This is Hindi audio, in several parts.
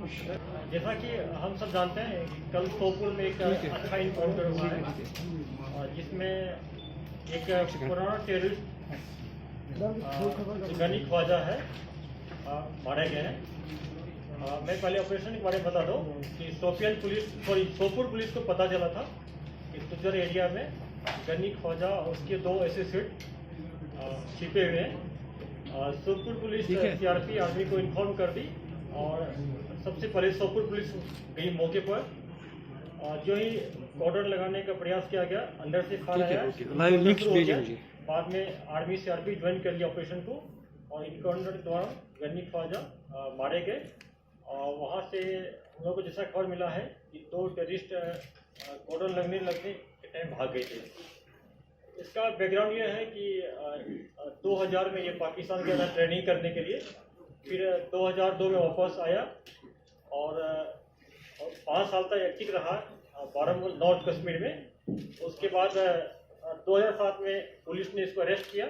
जैसा कि हम सब जानते हैं कि कल सोपुर में एक अच्छा इनकाउंटर हुआ है और जिसमें एक पुराना टेररिस्ट गनी ख्वाजा है मारे गए हैं। मैं पहले ऑपरेशन के बारे में बता दूं कि सोपुर पुलिस को पता चला था कि तुजर एरिया में गनी ख्वाजा और उसके 2 एसोसिएट छिपे हुए हैं। सोपुर पुलिस सीआरपी आर्मी को इन्फॉर्म कर दी और सबसे पहले सोपुर पुलिस गई मौके पर और जो ही कॉर्डन लगाने का प्रयास किया गया, अंदर से फायर आया। बाद में आर्मी सीआरपी ज्वाइन कर लिया ऑपरेशन को और इनकाउंटर के दौरान गनी ख्वाजा मारे गए। और वहाँ से हम लोगों को जैसा खबर मिला है कि 2 टेररिस्ट कॉर्डन लगने के टाइम भाग गए थे। इसका बैकग्राउंड ये है कि 2000 में ये पाकिस्तान के अंदर ट्रेनिंग करने के लिए, फिर 2002 में वापस आया और 5 साल तक एक्टिव रहा बारामूला नॉर्थ कश्मीर में। उसके बाद 2007 में पुलिस ने इसको अरेस्ट किया,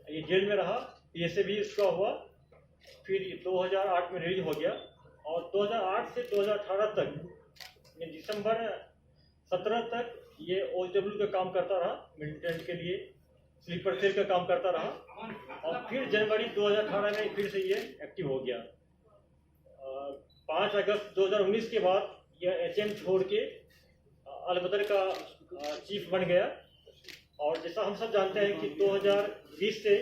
ये जेल में रहा, पीएसए भी इसका हुआ। फिर 2008 में रिलीज हो गया और 2008 से 2018 तक दिसंबर 17 तक ये OHW का काम करता रहा, मिलिटेंट के लिए स्लीपर सेल का काम करता रहा और फिर जनवरी 2018 में फिर से ये एक्टिव हो गया। 5 अगस्त 2019 के बाद यह HM छोड़ के अलबदर का चीफ बन गया। और जैसा हम सब जानते हैं कि 2020 से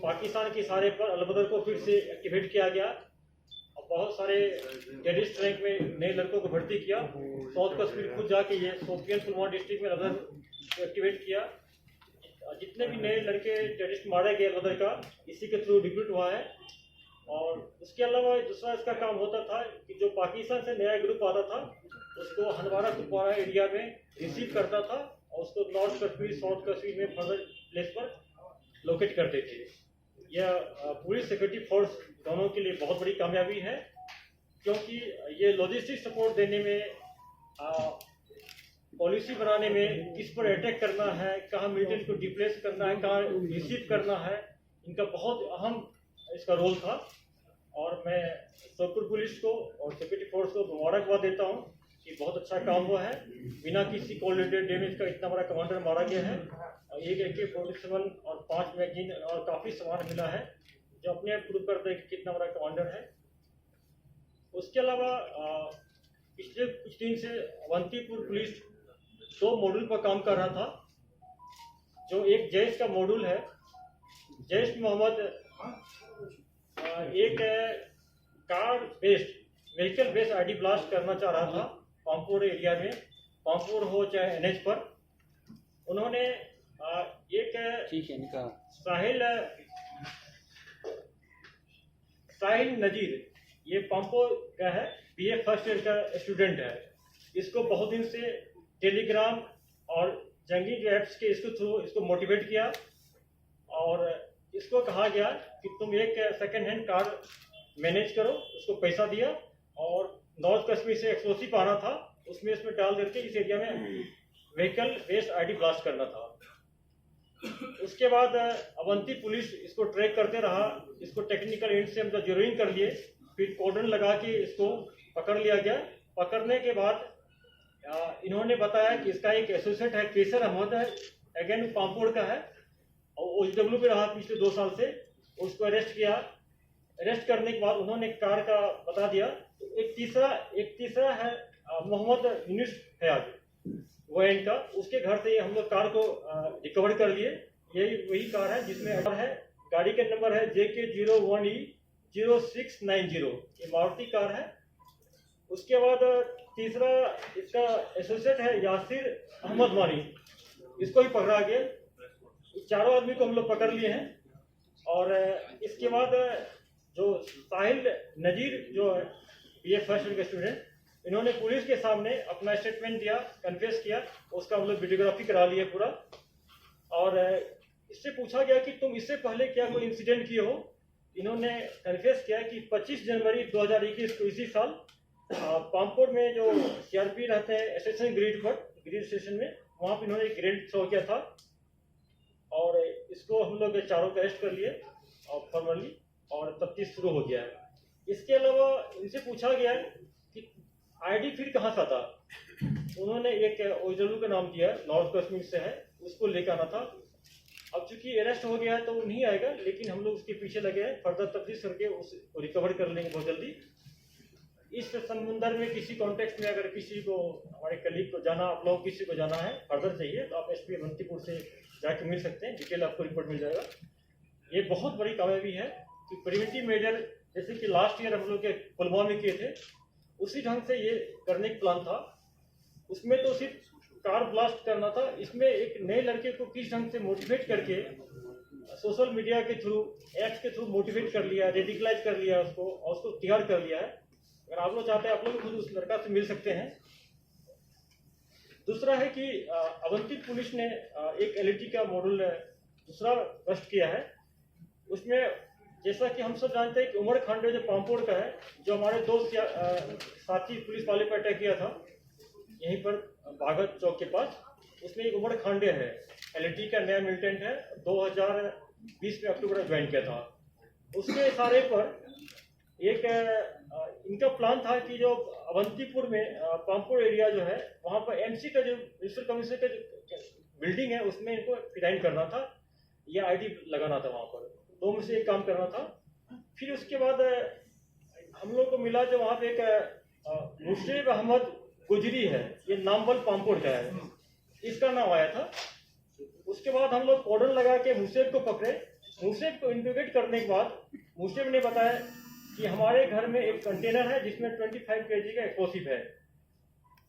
पाकिस्तान के इशारे पर अलबदर को फिर से एक्टिवेट किया गया और बहुत सारे टेररिस्ट रैंक में नए लड़कों को भर्ती किया। साउथ कश्मीर खुद जाके ये शोपियान पुलवामा डिस्ट्रिक्ट में अलबदर को एक्टिवेट किया। जितने भी नए लड़के टेररिस्ट मारे गए अलबदर का, इसी के थ्रू रिक्रूट हुआ है। और उसके अलावा दूसरा इसका काम होता था कि जो पाकिस्तान से नया ग्रुप आता था उसको हंदवारा कुपवारा एरिया में रिसीव करता था और उसको नॉर्थ कश्मीर साउथ कश्मीर में फर्दर प्लेस पर लोकेट करते थे। यह पुलिस सिक्योरिटी फोर्स दोनों के लिए बहुत बड़ी कामयाबी है, क्योंकि ये लॉजिस्टिक सपोर्ट देने में, पॉलिसी बनाने में, किस पर अटैक करना है, कहाँ मिलिटेंट को डिप्लेस करना है, कहाँ रिसीव करना है, इनका बहुत अहम इसका रोल था। और मैं सोपुर पुलिस को और सिक्योरिटी फोर्स को मुबारकबाद देता हूँ कि बहुत अच्छा काम हुआ है। बिना किसी कोऑर्डिनेटेड डैमेज का इतना बड़ा कमांडर मारा गया है और एक AK-47 और 5 मैगजीन और काफ़ी सामान मिला है, जो अपने आप प्रूव करता है कि कितना बड़ा कमांडर है। उसके अलावा पिछले कुछ दिन से अवंतीपुर पुलिस 2 मॉड्यूल पर काम कर रहा था। जो एक जैश का मॉड्यूल है, जैश मोहम्मद एक car based vehicle based ID blast करना चाह रहा था पामपुर एरिया में, पामपुर हो चाहे NH पर। उन्होंने एक साहिल नजीर, ये पामपुर का है, BA फर्स्ट ईयर का स्टूडेंट है। इसको बहुत दिन से टेलीग्राम और जंगी ऐप्स के इसको थ्रू इसको मोटिवेट किया और इसको कहा गया कि तुम एक सेकेंड हैंड कार मैनेज करो। उसको पैसा दिया और नॉर्थ कश्मीर से एक्सप्लोसिव आना था, उसमें इसमें डाल करके इस एरिया में व्हीकल बेस्ड ID ब्लास्ट करना था। उसके बाद अवंती पुलिस इसको ट्रैक करते रहा, इसको टेक्निकल एंड से मतलब जीरोइंग कर लिए, फिर कॉर्डन लगा के इसको पकड़ लिया गया। पकड़ने के बाद इन्होंने बताया कि इसका एक एसोसिएट है, केसर अहमद है, अगेन पामपुर का है और OHW पे रहा पिछले 2 साल से। उसको अरेस्ट किया। अरेस्ट करने के बाद उन्होंने कार का बता दिया। तो एक तीसरा है मोहम्मद यूनिस फयाज, वो इनका, उसके घर से हम लोग कार को रिकवर कर लिए। यही वही कार है जिसमें है, गाड़ी का नंबर है JK01E0690, ये मारुति कार है। उसके बाद तीसरा इसका एसोसिएट है यासिर अहमद वानी, इसको भी पकड़ा गया। 4 आदमी को हम लोग पकड़ लिए हैं। और इसके बाद जो साहिल नजीर जो BA फर्स्ट ईयर का स्टूडेंट, इन्होंने पुलिस के सामने अपना स्टेटमेंट दिया, कन्फेस किया, उसका हम लोग वीडियोग्राफी करा लिए पूरा। और इससे पूछा गया कि तुम इससे पहले क्या कोई इंसिडेंट किए हो। इन्होंने कन्फेस किया कि 25 जनवरी 2021 को इसी साल पामपुर में जो CRP रहते हैं स्टेशन ग्रिड स्टेशन में, वहाँ पर इन्होंने एक ग्रेनेड थ्रो किया था और इसको हम लोग 4 को अरेस्ट कर लिए और फॉर्मली, और तफ्तीश शुरू हो गया है। इसके अलावा इनसे पूछा गया है आईडी फिर कहाँ से था? उन्होंने एक ओजलू का नाम दिया, नॉर्थ कश्मीर से है, उसको लेकर आना था। अब चूंकि अरेस्ट हो गया है तो वो नहीं आएगा, लेकिन हम लोग उसके पीछे लगे हैं, फर्दर तफ्तीश करके उसको रिकवर कर लेंगे बहुत जल्दी। इस संदर्भ में किसी कॉन्टेक्स्ट में अगर किसी को, हमारे कलीग को जाना, आप लोग किसी को जाना है, फर्दर चाहिए, तो आप एसपी अवंतीपुर से जाके मिल सकते हैं, डिटेल आपको रिपोर्ट मिल जाएगा। ये बहुत बड़ी कामयाबी है कि प्रिवेंटिव मेजर जैसे कि लास्ट ईयर हम लोग के पुलवामा में किए थे, उसी ढंग से ये करने का प्लान था। उसमें तो सिर्फ कार ब्लास्ट करना था, इसमें एक नए लड़के को किस ढंग से मोटिवेट करके सोशल मीडिया के थ्रू, ऐप्स के थ्रू मोटिवेट कर लिया, रेडिकलाइज कर लिया उसको, और उसको तैयार कर लिया है। अगर आप लोग चाहते हैं, आप लोग खुद उस लड़का से मिल सकते हैं। दूसरा है कि अवंतीपुर पुलिस ने एक एलईडी का मॉड्यूल दूसरा बस्ट किया है। उसमें जैसा कि हम सब जानते हैं कि उमर खांडे जो पामपोड़ का है, जो हमारे दो साथी पुलिस वाले पर अटैक किया था यहीं पर भागत चौक के पास, उसमें एक उमर खांडे है, एलईडी का नया मिलिटेंट है, 2020 में अक्टूबर में ज्वाइन किया था। उसके इशारे पर एक इनका प्लान था कि जो अवंतीपुर में पामपुर एरिया जो है, वहाँ पर एमसी का जो म्युनिसिपल कमिश्नर का जो बिल्डिंग है, उसमें इनको फिराइन करना था, या आईडी लगाना था। वहाँ पर दो में से एक काम करना था। फिर उसके बाद हम लोग को मिला जो वहाँ पे एक मुर्शिद अहमद गुजरी है, ये नामवल पामपुर का है, इसका नाम आया था। उसके बाद हम लोग कॉर्डन लगा के मुर्शिद को पकड़े। मुर्शिद को इंटरोगेट करने के बाद मुर्शिद ने बताया कि हमारे घर में एक कंटेनर है जिसमें 25 kg का एक्सप्लोसिव है।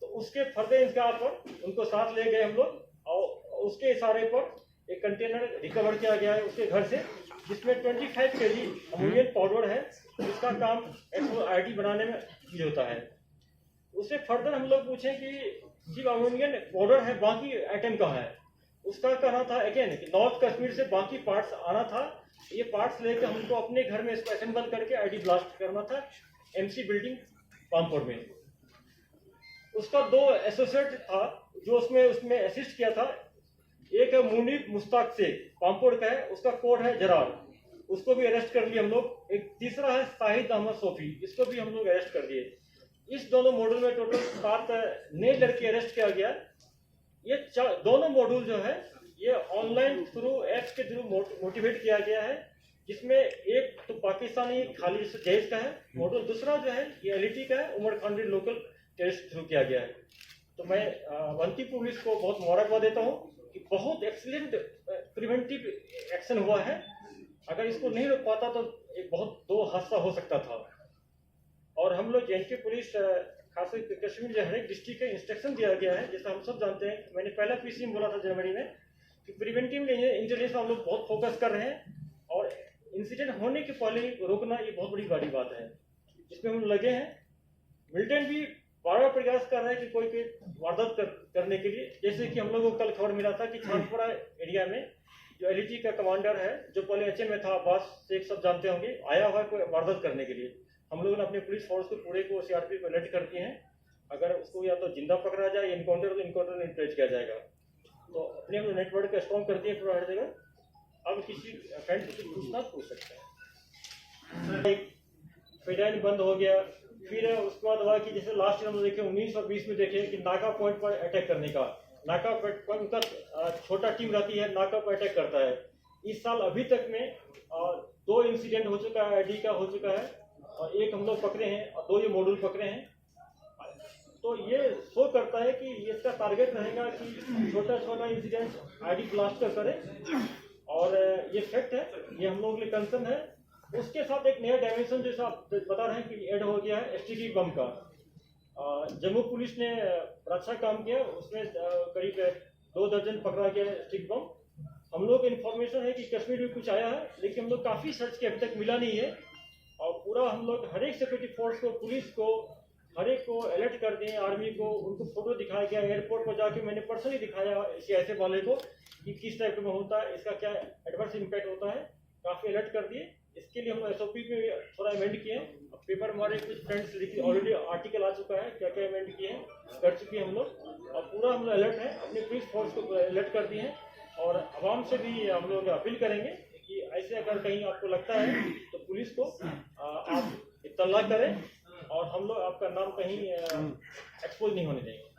तो उसके फर्दर इंतजार पर उनको साथ ले गए हम लोग, और उसके इशारे पर एक कंटेनर रिकवर किया गया है उसके घर से, जिसमें 25 kg अमोनियम पाउडर है, जिसका काम आईडी बनाने में यूज होता है। उससे फर्दर हम लोग पूछे कि सिर्फ अमोनियम पाउडर है, बाकी आइटम कहाँ है? उसका कहना था अगेन कि नॉर्थ कश्मीर से बाकी पार्ट्स आना था, ये पार्ट्स लेकर हमको अपने घर में इसको असेंबल करके आईडी ब्लास्ट करना था एमसी बिल्डिंग पामपुर में। उसका दो एसोसिएट था जो उसमें असिस्ट किया था। एक है मुनीब मुश्ताक शेख, पामपुर का है, उसका कोड है जरार, उसको भी अरेस्ट कर लिया हम लोग। एक तीसरा है शाहिद अहमद सोफी, इसको भी हम लोग अरेस्ट कर दिए। इस दोनों मॉड्यूल में टोटल 7 नए लड़के अरेस्ट किया गया। ये दोनों मॉड्यूल जो है ये ऑनलाइन थ्रू ऐप्स के थ्रू मोटिवेट किया गया है, जिसमें एक तो पाकिस्तानी खाली जहेज का है मॉड्यूल, दूसरा जो है ये एलईटी का है, उमर खांडी लोकल टेस्ट थ्रू किया गया है। तो मैं अवंतीपुर पुलिस को बहुत मुबारकबाद देता हूँ कि बहुत एक्सीलेंट प्रिवेंटिव एक्शन हुआ है। अगर इसको नहीं रोक पाता तो एक बहुत दो हादसा हो सकता था। और हम लोग जे पुलिस खासकर कश्मीर जो हर एक डिस्ट्रिक्ट का इंस्ट्रक्शन दिया गया है, जैसा हम सब जानते हैं। मैंने पहला पीसी में बोला था जनवरी में कि प्रिवेंटिव इंटेलिजेंस हम लोग बहुत फोकस कर रहे हैं, और इंसिडेंट होने के पहले रोकना ये बहुत बड़ी बात है, जिसमें हम लगे हैं। मिलिटेंट भी बार प्रयास कर रहे हैं कि कोई वारदात करने के लिए। जैसे कि हम लोगों को कल खबर मिला था कि छानपुरा एरिया में जो एलईटी का कमांडर है, जो पहले एचएम में था, अब्बास शेख सब जानते होंगे, आया हुआ है कोई वारदात करने के लिए। हम लोगों ने अपने पुलिस फोर्स को पूरे को सीआरपी को अलर्ट कर दिए हैं। अगर उसको या तो जिंदा पकड़ा जाए या इनकाउंटर में ट्रेस किया जाएगा। तो अपने हम नेटवर्क का स्ट्रॉन्ग कर दिए पूरा हर जगह। अब किसी फ्रेंड से पूछना पूछ सकता है। फिजाइन बंद हो गया। फिर उसके बाद हुआ कि जैसे लास्ट ईयर हम देखे 19 और 20 में देखे कि नाका पॉइंट पर अटैक करने का, नाका पॉइंट का छोटा टीम रहती है, नाका पर अटैक करता है। इस साल अभी तक में 2 इंसिडेंट हो चुका है, आईडी का हो चुका है, और एक हम लोग पकड़े हैं और 2 ये मॉड्यूल पकड़े हैं। तो ये शो करता है कि इसका टारगेट रहेगा कि छोटा इंसिडेंट आईडी ब्लास्ट कर करें, और ये फैक्ट है, ये हम लोगों के लिए कंसर्न है। उसके साथ एक नया डायमेंशन जैसा आप बता रहे हैं कि ऐड हो गया है एसटीडी बम का। जम्मू पुलिस ने अच्छा काम किया, उसमें करीब 2 दर्जन पकड़ा गया स्टिक बम। हम लोग इन्फॉर्मेशन है कि कश्मीर में कुछ आया है, लेकिन हम लोग काफ़ी सर्च के अभी तक मिला नहीं है। और पूरा हम लोग हर एक सिक्योरिटी फोर्स को, पुलिस को, हर एक को अलर्ट कर दिए, आर्मी को, उनको फोटो दिखाया गया। एयरपोर्ट पर जाके मैंने पर्सनली दिखाया ऐसे वाले को कि किस टाइप में होता है, इसका क्या एडवर्स इम्पैक्ट होता है, काफ़ी अलर्ट कर दिए। इसके लिए हम एसओपी में थोड़ा अमेंड किए हैं। पेपर हमारे कुछ फ्रेंड्स लिखी, ऑलरेडी आर्टिकल आ चुका है, क्या क्या अमेंड किए हैं, कर चुके हैं हम लोग। और पूरा हम लोग अलर्ट है, अपने पुलिस फोर्स को अलर्ट कर दिए हैं। और आवाम से भी हम लोग अपील करेंगे कि ऐसे अगर कहीं आपको लगता है तो पुलिस को आप इत्तला करें, और हम लोग आपका नाम कहीं एक्सपोज नहीं होने देंगे।